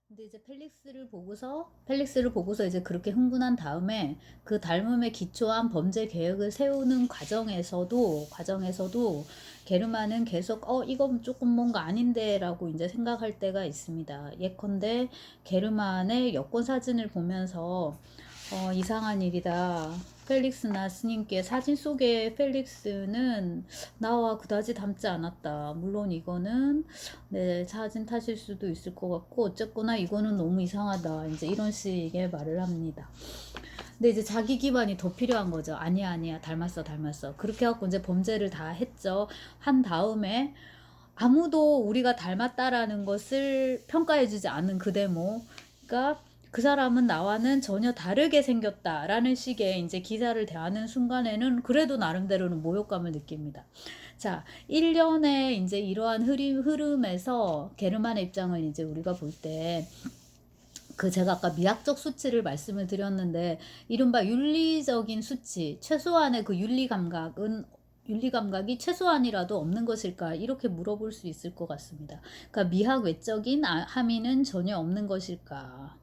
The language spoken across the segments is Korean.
근데 이제 펠릭스를 보고서 이제 그렇게 흥분한 다음에 그 닮음에 기초한 범죄 계획을 세우는 과정에서도 게르만은 계속 이건 조금 뭔가 아닌데라고 이제 생각할 때가 있습니다. 예컨대 게르만의 여권 사진을 보면서 이상한 일이다. 펠릭스나 스님께 사진 속의 펠릭스는 나와 그다지 닮지 않았다. 물론 이거는 내 사진 탓일 수도 있을 것 같고 어쨌거나 이거는 너무 이상하다. 이제 이런 식의 말을 합니다. 근데 이제 자기 기반이 더 필요한 거죠. 아니야, 아니야, 닮았어, 닮았어. 그렇게 해갖고 이제 범죄를 다 했죠. 한 다음에 아무도 우리가 닮았다라는 것을 평가해주지 않은 그 데모. 그러니까 그 사람은 나와는 전혀 다르게 생겼다라는 식의 이제 기사를 대하는 순간에는 그래도 나름대로는 모욕감을 느낍니다. 자, 1년의 이제 이러한 흐름에서 게르만의 입장을 이제 우리가 볼 때, 제가 아까 미학적 수치를 말씀을 드렸는데, 이른바 윤리적인 수치, 최소한의 그 윤리 감각이 최소한이라도 없는 것일까? 이렇게 물어볼 수 있을 것 같습니다. 그러니까 미학 외적인 함의는 전혀 없는 것일까?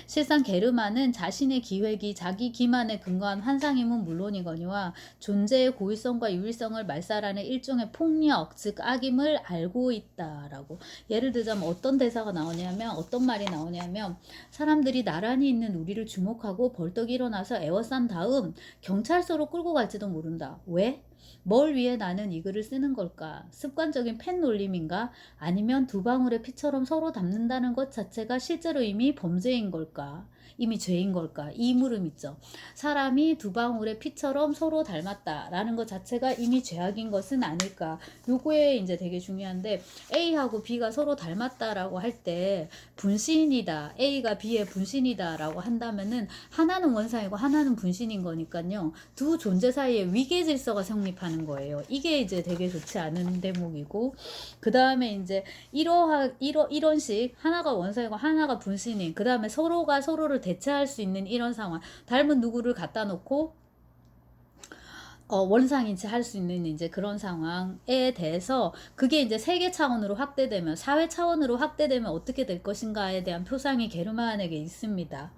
실상 게르만은 자신의 기획이 자기 기만에 근거한 환상임은 물론이거니와 존재의 고의성과 유일성을 말살하는 일종의 폭력, 즉 악임을 알고 있다라고. 예를 들자면 어떤 대사가 나오냐면, 어떤 말이 나오냐면, 사람들이 나란히 있는 우리를 주목하고 벌떡 일어나서 에워싼 다음 경찰서로 끌고 갈지도 모른다. 왜? 뭘 위해 나는 이 글을 쓰는 걸까? 습관적인 펜 놀림인가? 아니면 두 방울의 피처럼 서로 닮는다는 것 자체가 실제로 이미 범죄인 걸까? 이미 죄인 걸까? 이 물음 있죠. 사람이 두 방울의 피처럼 서로 닮았다라는 것 자체가 이미 죄악인 것은 아닐까? 요거에 이제 되게 중요한데, A하고 B가 서로 닮았다라고 할 때 분신이다. A가 B의 분신이다라고 한다면은 하나는 원상이고 하나는 분신인 거니까요. 두 존재 사이에 위계 질서가 성립하는 거예요. 이게 이제 되게 좋지 않은 대목이고, 그 다음에 이제 이런 식, 하나가 원상이고 하나가 분신인, 그 다음에 서로가 서로를 대체할 수 있는 이런 상황, 닮은 누구를 갖다 놓고 원상인지 할 수 있는 이제 그런 상황에 대해서, 그게 이제 세계 차원으로 확대되면, 사회 차원으로 확대되면 어떻게 될 것인가에 대한 표상이 게르만에게 있습니다.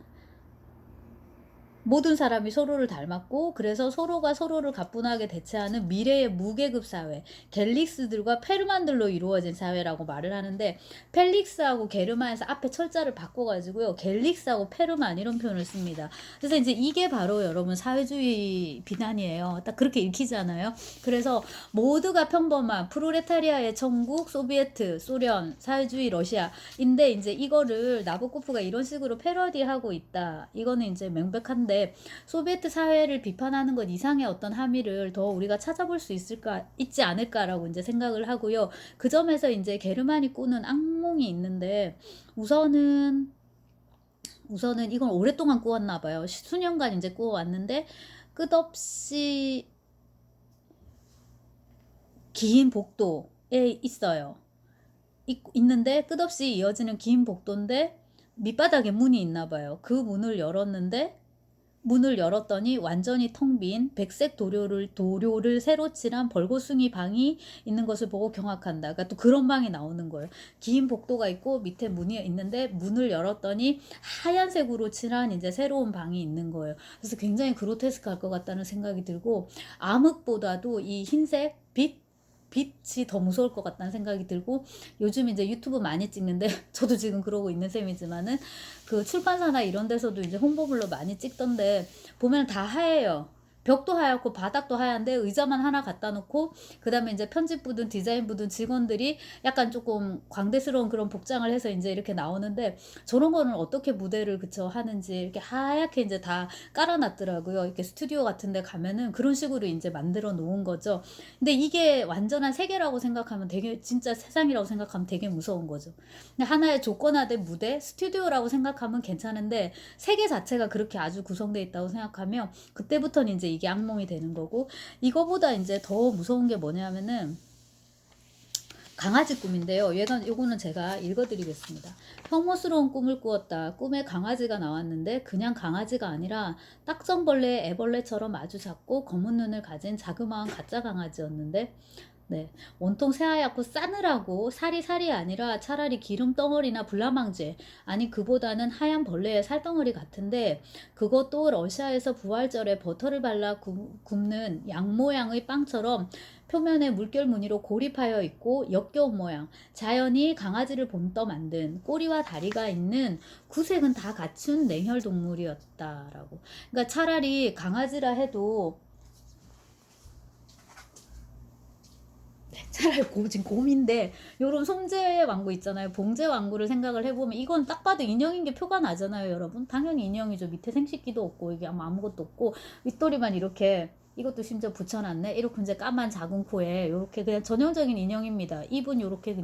모든 사람이 서로를 닮았고, 그래서 서로가 서로를 가뿐하게 대체하는 미래의 무계급 사회, 갤릭스들과 페르만들로 이루어진 사회라고 말을 하는데, 펠릭스하고 게르만에서 앞에 철자를 바꿔가지고요, 갤릭스하고 페르만 이런 표현을 씁니다. 그래서 이제 이게 바로 여러분 사회주의 비난이에요. 딱 그렇게 읽히잖아요. 그래서 모두가 평범한 프로레타리아의 천국, 소비에트, 소련, 사회주의 러시아인데, 이제 이거를 나보코프가 이런 식으로 패러디하고 있다. 이거는 이제 명백한데, 소비에트 사회를 비판하는 것 이상의 어떤 함의를 더 우리가 찾아볼 수 있지 않을까라고 이제 생각을 하고요. 그 점에서 이제 게르만이 꾸는 악몽이 있는데, 우선은 이건 오랫동안 꾸었나 봐요. 수년간 이제 꾸어왔는데, 끝없이 긴 복도에 있어요. 있는데 끝없이 이어지는 긴 복도인데 밑바닥에 문이 있나 봐요. 그 문을 열었더니 완전히 텅 빈 백색 도료를 새로 칠한 벌거숭이 방이 있는 것을 보고 경악한다. 그러니까 또 그런 방이 나오는 거예요. 긴 복도가 있고 밑에 문이 있는데 문을 열었더니 하얀색으로 칠한 이제 새로운 방이 있는 거예요. 그래서 굉장히 그로테스크할 것 같다는 생각이 들고, 암흑보다도 이 흰색 빛이 더 무서울 것 같다는 생각이 들고, 요즘 이제 유튜브 많이 찍는데 저도 지금 그러고 있는 셈이지만은, 그 출판사나 이런 데서도 이제 홍보물로 많이 찍던데 보면 다 하얘요. 벽도 하얗고 바닥도 하얀데 의자만 하나 갖다 놓고, 그 다음에 이제 편집부든 디자인부든 직원들이 약간 조금 광대스러운 그런 복장을 해서 이제 이렇게 나오는데, 저런 거는 어떻게 무대를 그쳐 하는지 이렇게 하얗게 이제 다 깔아놨더라고요. 이렇게 스튜디오 같은 데 가면은 그런 식으로 이제 만들어 놓은 거죠. 근데 이게 완전한 세계라고 생각하면 되게, 진짜 세상이라고 생각하면 되게 무서운 거죠. 하나의 조건화된 무대, 스튜디오라고 생각하면 괜찮은데, 세계 자체가 그렇게 아주 구성되어 있다고 생각하면 그때부터는 이제 이게 악몽이 되는 거고, 이거보다 이제 더 무서운 게 뭐냐면은 강아지 꿈인데요. 요거는 제가 읽어드리겠습니다. 혐오스러운 꿈을 꾸었다. 꿈에 강아지가 나왔는데 그냥 강아지가 아니라 딱정벌레, 애벌레처럼 아주 작고 검은 눈을 가진 자그마한 가짜 강아지였는데, 네. 온통 새하얗고 싸늘하고 살이 아니라 차라리 기름 덩어리나 블라망제, 아니 그보다는 하얀 벌레의 살덩어리 같은데, 그것도 러시아에서 부활절에 버터를 발라 굽는 양 모양의 빵처럼 표면에 물결 무늬로 고립하여 있고 역겨운 모양, 자연이 강아지를 본떠 만든 꼬리와 다리가 있는 구색은 다 갖춘 냉혈 동물이었다라고. 그러니까 차라리 강아지라 해도, 차라리 지금 곰인데, 요런 송재 왕구 있잖아요. 봉제 왕구를 생각을 해보면 이건 딱 봐도 인형인 게 표가 나잖아요, 여러분. 당연히 인형이죠. 밑에 생식기도 없고 이게 아무것도 없고 윗도리만 이렇게, 이것도 심지어 붙여놨네. 이렇게 이제 까만 작은 코에 요렇게 그냥 전형적인 인형입니다. 입은 요렇게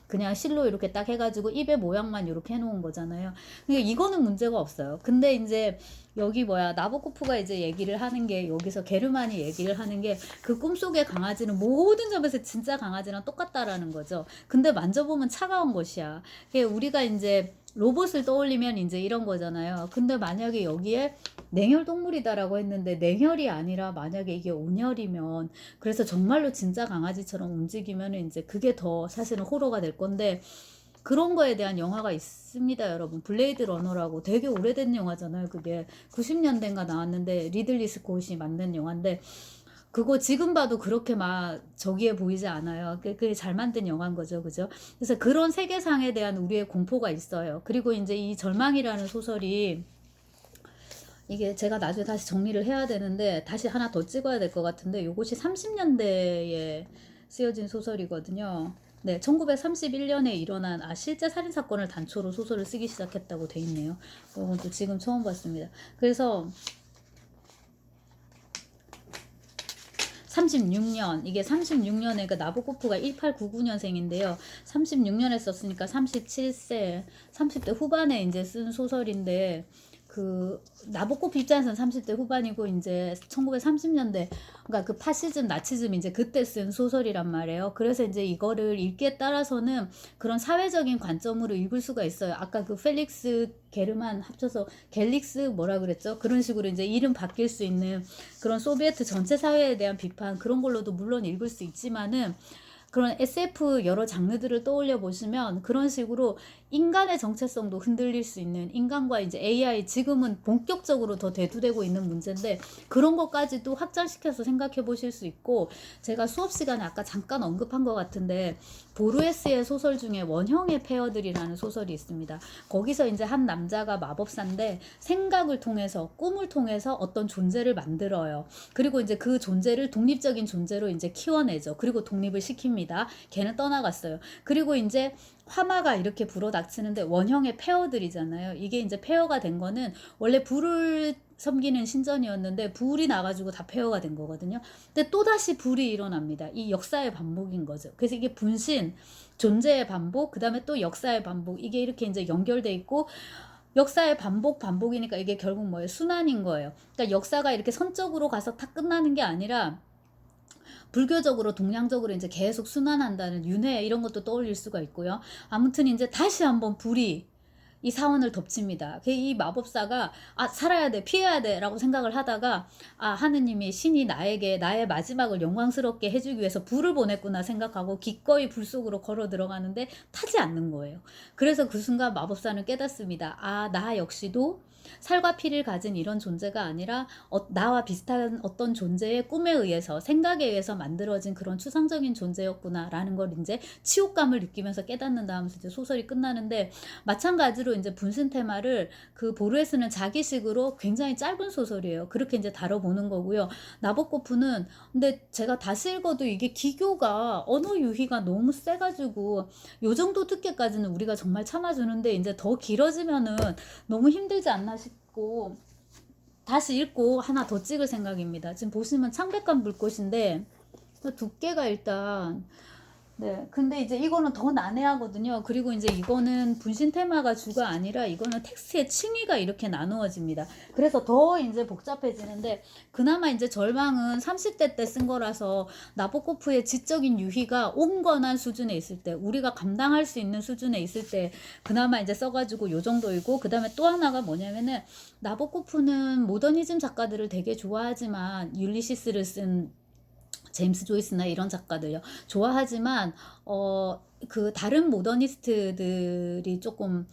그냥 실로 이렇게 딱 해가지고 입의 모양만 요렇게 해놓은 거잖아요. 그러니까 이거는 문제가 없어요. 근데 이제 여기 나보코프가 이제 얘기를 하는 게, 여기서 게르만이 얘기를 하는 게, 그 꿈속의 강아지는 모든 점에서 진짜 강아지랑 똑같다라는 거죠. 근데 만져보면 차가운 것이야. 우리가 이제 로봇을 떠올리면 이제 이런 거잖아요. 근데 만약에 여기에 냉혈 동물이다라고 했는데 냉혈이 아니라 만약에 이게 온혈이면, 그래서 정말로 진짜 강아지처럼 움직이면 이제 그게 더 사실은 호러가 될 건데, 그런 거에 대한 영화가 있습니다, 여러분. 블레이드 러너라고 되게 오래된 영화잖아요. 그게 90년대인가 나왔는데, 리들리 스콧이 만든 영화인데, 그거 지금 봐도 그렇게 막 저기에 보이지 않아요. 그게 잘 만든 영화인 거죠. 그죠? 그래서 그런 세계상에 대한 우리의 공포가 있어요. 그리고 이제 이 절망이라는 소설이, 이게 제가 나중에 다시 정리를 해야 되는데 다시 하나 더 찍어야 될 것 같은데, 요것이 30년대에 쓰여진 소설이거든요. 네, 1931년에 일어난 실제 살인사건을 단초로 소설을 쓰기 시작했다고 돼 있네요. 이건 또 지금 처음 봤습니다. 그래서 36년, 이게 36년에, 그러니까 나보코프가 1899년생인데요. 36년에 썼으니까 37세, 30대 후반에 이제 쓴 소설인데, 그 나보코프 입장에서는 30대 후반이고 이제 1930년대, 그러니까 그 파시즘, 나치즘 이제 그때 쓴 소설이란 말이에요. 그래서 이제 이거를 읽기에 따라서는 그런 사회적인 관점으로 읽을 수가 있어요. 아까 그 펠릭스 게르만 합쳐서 갤릭스 뭐라 그랬죠? 그런 식으로 이제 이름 바뀔 수 있는 그런 소비에트 전체 사회에 대한 비판, 그런 걸로도 물론 읽을 수 있지만은, 그런 SF 여러 장르들을 떠올려 보시면 그런 식으로 인간의 정체성도 흔들릴 수 있는, 인간과 이제 AI, 지금은 본격적으로 더 대두되고 있는 문제인데, 그런 것까지도 확장시켜서 생각해 보실 수 있고, 제가 수업 시간에 아까 잠깐 언급한 것 같은데, 보르헤스의 소설 중에 원형의 페어들이라는 소설이 있습니다. 거기서 이제 한 남자가 마법사인데 생각을 통해서, 꿈을 통해서 어떤 존재를 만들어요. 그리고 이제 그 존재를 독립적인 존재로 이제 키워내죠. 그리고 독립을 시킵니다. 걔는 떠나갔어요. 그리고 이제 화마가 이렇게 불어닥치는데 원형의 페어들이잖아요. 이게 이제 페어가 된 거는 원래 불을 섬기는 신전이었는데 불이 나가지고 다 폐허가 된 거거든요. 근데 또다시 불이 일어납니다. 이 역사의 반복인 거죠. 그래서 이게 분신, 존재의 반복, 그 다음에 또 역사의 반복, 이게 이렇게 이제 연결돼 있고, 역사의 반복이니까 이게 결국 뭐예요? 순환인 거예요. 그러니까 역사가 이렇게 선적으로 가서 탁 끝나는 게 아니라 불교적으로, 동양적으로 이제 계속 순환한다는 윤회, 이런 것도 떠올릴 수가 있고요. 아무튼 이제 다시 한번 불이 이 사원을 덮칩니다. 이 마법사가 살아야 돼, 피해야 돼 라고 생각을 하다가, 하느님이, 신이 나에게 나의 마지막을 영광스럽게 해주기 위해서 불을 보냈구나 생각하고 기꺼이 불 속으로 걸어 들어가는데 타지 않는 거예요. 그래서 그 순간 마법사는 깨닫습니다. 나 역시도 살과 피를 가진 이런 존재가 아니라 나와 비슷한 어떤 존재의 꿈에 의해서, 생각에 의해서 만들어진 그런 추상적인 존재였구나 라는 걸 이제 치욕감을 느끼면서 깨닫는다 하면서 이제 소설이 끝나는데, 마찬가지로 이제 분신 테마를 그 보르헤스는 자기식으로 굉장히 짧은 소설이에요. 그렇게 이제 다뤄보는 거고요. 나보코프는, 근데 제가 다시 읽어도 이게 기교가, 언어 유희가 너무 세가지고 요 정도 듣기까지는 우리가 정말 참아주는데, 이제 더 길어지면은 너무 힘들지 않나 싶고 다시 읽고 하나 더 찍을 생각입니다. 지금 보시면 창백한 불꽃인데 두께가 일단, 네, 근데 이제 이거는 더 난해하거든요. 그리고 이제 이거는 분신 테마가 주가 아니라 이거는 텍스트의 층위가 이렇게 나누어집니다. 그래서 더 이제 복잡해지는데, 그나마 이제 절망은 30대 때 쓴 거라서 나보코프의 지적인 유희가 온건한 수준에 있을 때, 우리가 감당할 수 있는 수준에 있을 때 그나마 이제 써가지고 요 정도이고, 그 다음에 또 하나가 뭐냐면은, 나보코프는 모더니즘 작가들을 되게 좋아하지만 율리시스를 쓴 제임스 조이스나 이런 작가들요. 좋아하지만 그 다른 모더니스트들이 조금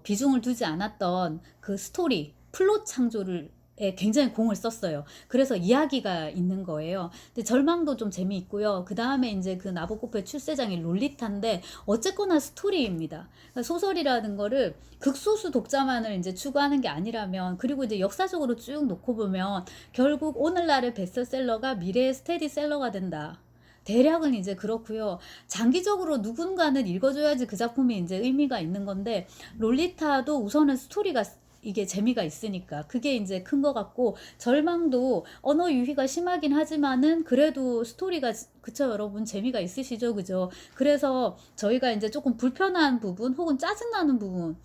비중을 두지 않았던 그 스토리, 플롯 창조를 에 굉장히 공을 썼어요. 그래서 이야기가 있는 거예요. 근데 절망도 좀 재미있고요. 그다음에 인제 그 나보코프의 출세장이 롤리타인데 어쨌거나 스토리입니다. 그러니까 소설이라는 거를 극소수 독자만을 인제 추구하는 게 아니라면, 그리고 이제 역사적으로 쭉 놓고 보면 결국 오늘날의 베스트셀러가 미래의 스테디셀러가 된다. 대략은 이제 그렇고요. 장기적으로 누군가는 읽어줘야지 그 작품이 이제 의미가 있는 건데, 롤리타도 우선은 스토리가 이게 재미가 있으니까 그게 이제 큰 것 같고, 절망도 언어 유희가 심하긴 하지만은 그래도 스토리가 그쵸 여러분, 재미가 있으시죠, 그죠? 그래서 저희가 이제 조금 불편한 부분 혹은 짜증나는 부분,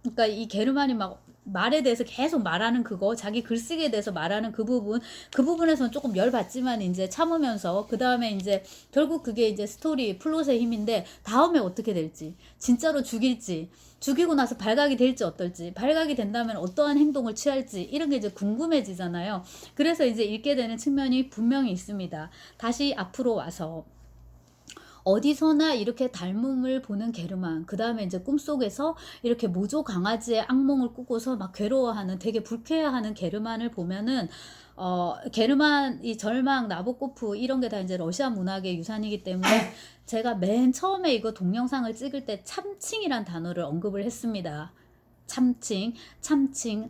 그러니까 이 게르만이 막 말에 대해서 계속 말하는 그거, 자기 글쓰기에 대해서 말하는 그 부분, 그 부분에서는 조금 열받지만 이제 참으면서, 그 다음에 이제 결국 그게 이제 스토리 플롯의 힘인데, 다음에 어떻게 될지, 진짜로 죽일지, 죽이고 나서 발각이 될지 어떨지, 발각이 된다면 어떠한 행동을 취할지, 이런 게 이제 궁금해지잖아요. 그래서 이제 읽게 되는 측면이 분명히 있습니다. 다시 앞으로 와서 어디서나 이렇게 닮음을 보는 게르만, 그 다음에 이제 꿈속에서 이렇게 모조 강아지의 악몽을 꾸고서 막 괴로워하는, 되게 불쾌해하는 게르만을 보면은, 게르만, 이 절망, 나보코프 이런 게 다 이제 러시아 문학의 유산이기 때문에 제가 맨 처음에 이거 동영상을 찍을 때 참칭이란 단어를 언급을 했습니다. 참칭,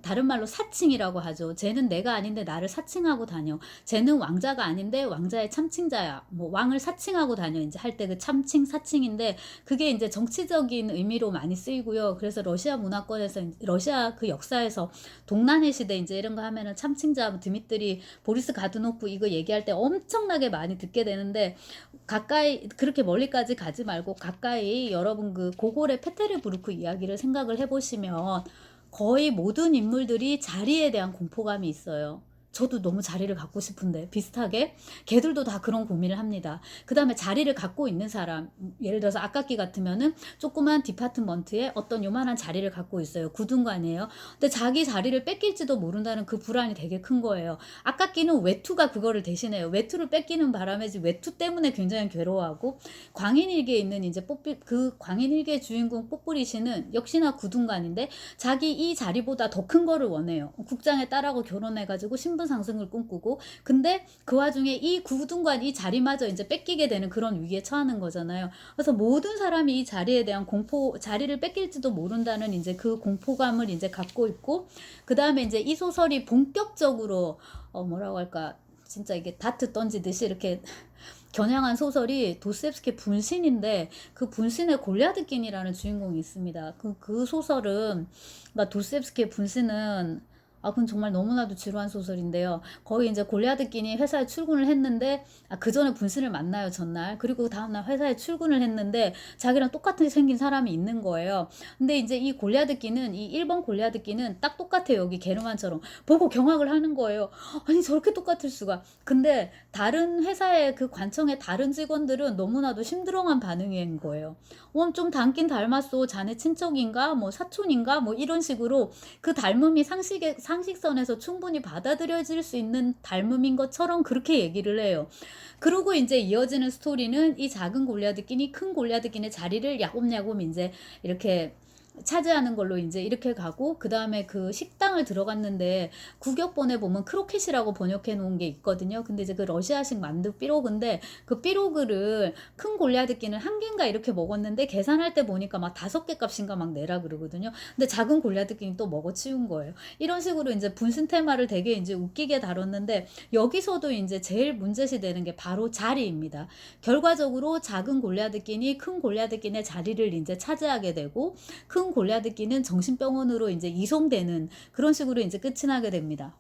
다른 말로 사칭이라고 하죠. 쟤는 내가 아닌데 나를 사칭하고 다녀. 쟤는 왕자가 아닌데 왕자의 참칭자야. 뭐 왕을 사칭하고 다녀. 이제 할 때 그 참칭, 사칭인데, 그게 이제 정치적인 의미로 많이 쓰이고요. 그래서 러시아 문화권에서, 러시아 그 역사에서 동란의 시대 이제 이런 거 하면은 참칭자, 드미트리 보리스 가드노프 이거 얘기할 때 엄청나게 많이 듣게 되는데, 가까이 그렇게 멀리까지 가지 말고 가까이 여러분 그 고골의 페테르부르크 이야기를 생각을 해보시면 거의 모든 인물들이 자리에 대한 공포감이 있어요. 저도 너무 자리를 갖고 싶은데, 비슷하게 걔들도 다 그런 고민을 합니다. 그 다음에 자리를 갖고 있는 사람, 예를 들어서 아까끼 같으면은 조그만 디파트먼트에 어떤 요만한 자리를 갖고 있어요. 구dun관이에요. 근데 자기 자리를 뺏길지도 모른다는 그 불안이 되게 큰 거예요. 아까끼는 외투가 그거를 대신해요. 외투를 뺏기는 바람에 외투 때문에 굉장히 괴로워하고, 광인일기에 있는 이제 그 광인일기의 주인공 뽀뿌리 씨는 역시나 구dun관인데 자기 이 자리보다 더 큰 거를 원해요. 국장의 딸하고 결혼해가지고 신분 상승을 꿈꾸고, 근데 그 와중에 이 구dun관 이 자리마저 이제 뺏기게 되는 그런 위기에 처하는 거잖아요. 그래서 모든 사람이 이 자리에 대한 공포, 자리를 뺏길지도 모른다는 이제 그 공포감을 이제 갖고 있고, 그 다음에 이제 이 소설이 본격적으로 뭐라고 할까, 진짜 이게 다트 던지듯이 이렇게 겨냥한 소설이 도스토옙스키의 분신인데, 그 분신의 골리아드긴이라는 주인공이 있습니다. 그 소설은, 그러니까 도스토옙스키의 분신은, 그건 정말 너무나도 지루한 소설인데요. 거기 이제 골리아드긴이 회사에 출근을 했는데, 그 전에 분신을 만나요, 전날. 그리고 다음날 회사에 출근을 했는데, 자기랑 똑같이 생긴 사람이 있는 거예요. 근데 이제 이 골리아드긴은, 이 1번 골리아드긴은 딱 똑같아요. 여기 게르만처럼. 보고 경악을 하는 거예요. 아니, 저렇게 똑같을 수가. 근데 다른 회사의 그 관청의 다른 직원들은 너무나도 심드렁한 반응인 거예요. 좀 닮긴 닮았어. 자네 친척인가? 뭐 사촌인가? 뭐 이런 식으로 그 닮음이 상식선에서 충분히 받아들여질 수 있는 닮음인 것처럼 그렇게 얘기를 해요. 그리고 이제 이어지는 스토리는 이 작은 골리아드긴이 큰 골리아드긴의 자리를 야곱야곱 이제 이렇게 차지하는 걸로 이제 이렇게 가고, 그 다음에 그 식당을 들어갔는데 국역본에 보면 크로켓이라고 번역해 놓은 게 있거든요. 근데 이제 그 러시아식 만두 삐로그인데, 그 삐로그를 큰 골리아드끼는 한 개인가 이렇게 먹었는데 계산할 때 보니까 막 5개 값인가 막 내라 그러거든요. 근데 작은 골리아드끼는 또 먹어 치운 거예요. 이런 식으로 이제 분신 테마를 되게 이제 웃기게 다뤘는데, 여기서도 이제 제일 문제시 되는 게 바로 자리입니다. 결과적으로 작은 골리아드끼니 큰 골리아드끼의 자리를 이제 차지하게 되고, 큰 골리아드끼는 정신병원으로 이제 이송되는 그런 식으로 이제 끝이 나게 됩니다.